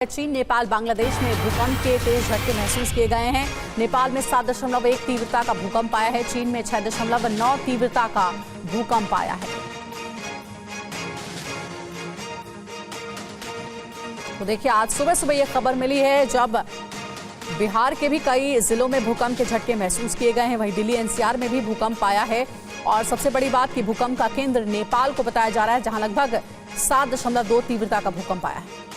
चीन, नेपाल, बांग्लादेश में भूकंप के तेज झटके महसूस किए गए हैं। नेपाल में 7.1 तीव्रता का भूकंप आया है। चीन में 6.9 तीव्रता का भूकंप आया है। तो देखिए, आज सुबह सुबह ये खबर मिली है जब बिहार के भी कई जिलों में भूकंप के झटके महसूस किए गए हैं। वहीं दिल्ली एनसीआर में भी भूकंप आया है और सबसे बड़ी बात कि भूकंप का केंद्र नेपाल को बताया जा रहा है, जहां लगभग 7.2 तीव्रता का भूकंप आया है।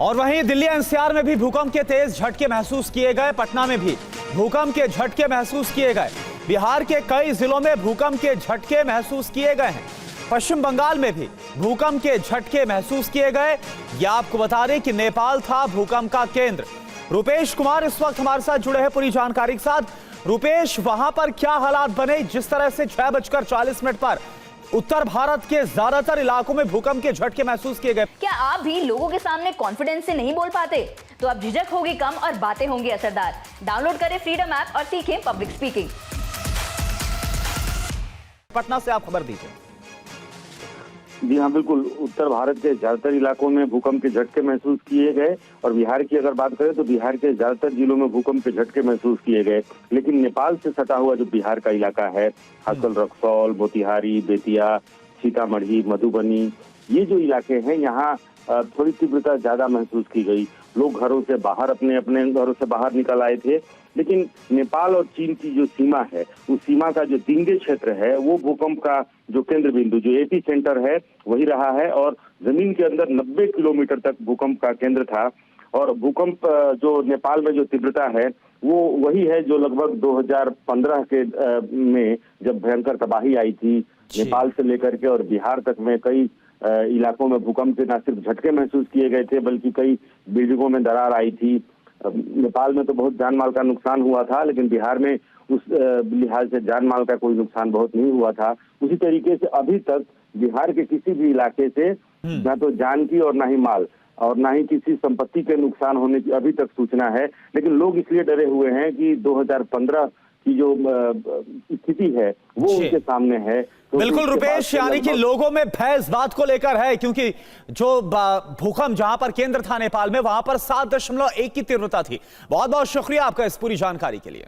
और वहीं दिल्ली एनसीआर में भी भूकंप के तेज झटके महसूस किए गए। पटना में भी भूकंप के झटके महसूस किए गए। बिहार के कई जिलों में भूकंप के झटके महसूस किए गए हैं। पश्चिम बंगाल में भी भूकंप के झटके महसूस किए गए। यह आपको बता दें कि नेपाल था भूकंप का केंद्र। रुपेश कुमार इस वक्त हमारे साथ जुड़े हैं पूरी जानकारी के साथ। रुपेश, वहां पर क्या हालात बने जिस तरह से 6:40 पर उत्तर भारत के ज्यादातर इलाकों में भूकंप के झटके महसूस किए गए? क्या आप भी लोगों के सामने कॉन्फिडेंस से नहीं बोल पाते? तो अब झिझक होगी कम और बातें होंगी असरदार। डाउनलोड करें फ्रीडम ऐप और सीखें पब्लिक स्पीकिंग। पटना से आप खबर दीजिए। जी हाँ, बिल्कुल। उत्तर भारत के ज्यादातर इलाकों में भूकंप के झटके महसूस किए गए और बिहार की अगर बात करें तो बिहार के ज्यादातर जिलों में भूकंप के झटके महसूस किए गए। लेकिन नेपाल से सटा हुआ जो बिहार का इलाका है, खासकर रक्सौल, मोतिहारी, बेतिया, सीतामढ़ी, मधुबनी, ये जो इलाके हैं, यहाँ थोड़ी तीव्रता ज्यादा महसूस की गई। लोग घरों से बाहर अपने घरों से बाहर निकल आए थे। लेकिन नेपाल और चीन की जो सीमा है, उस सीमा का जो दिंगे क्षेत्र है, वो भूकंप का जो केंद्र बिंदु, जो एपी सेंटर है, वही रहा है। और जमीन के अंदर 90 किलोमीटर तक भूकंप का केंद्र था। और भूकंप जो नेपाल में जो तीव्रता है, वो वही है जो लगभग 2015 के में जब भयंकर तबाही आई थी नेपाल से लेकर के और बिहार तक में कई इलाकों में भूकंप के न सिर्फ झटके महसूस किए गए थे, बल्कि कई बिल्डिंगों में दरार आई थी। नेपाल में तो बहुत जान माल का नुकसान हुआ था, लेकिन बिहार में उस लिहाज से जान माल का कोई नुकसान बहुत नहीं हुआ था। उसी तरीके से अभी तक बिहार के किसी भी इलाके से न तो जान की और न ही माल और न ही किसी संपत्ति के नुकसान होने की अभी तक सूचना है। लेकिन लोग इसलिए डरे हुए हैं कि 2015 की जो स्थिति है वो उनके सामने है। तो बिल्कुल रुपेश, यानी कि लोगों में भय इस बात को लेकर है क्योंकि जो भूकंप जहां पर केंद्र था नेपाल में, वहां पर 7.1 की तीव्रता थी। बहुत बहुत शुक्रिया आपका इस पूरी जानकारी के लिए।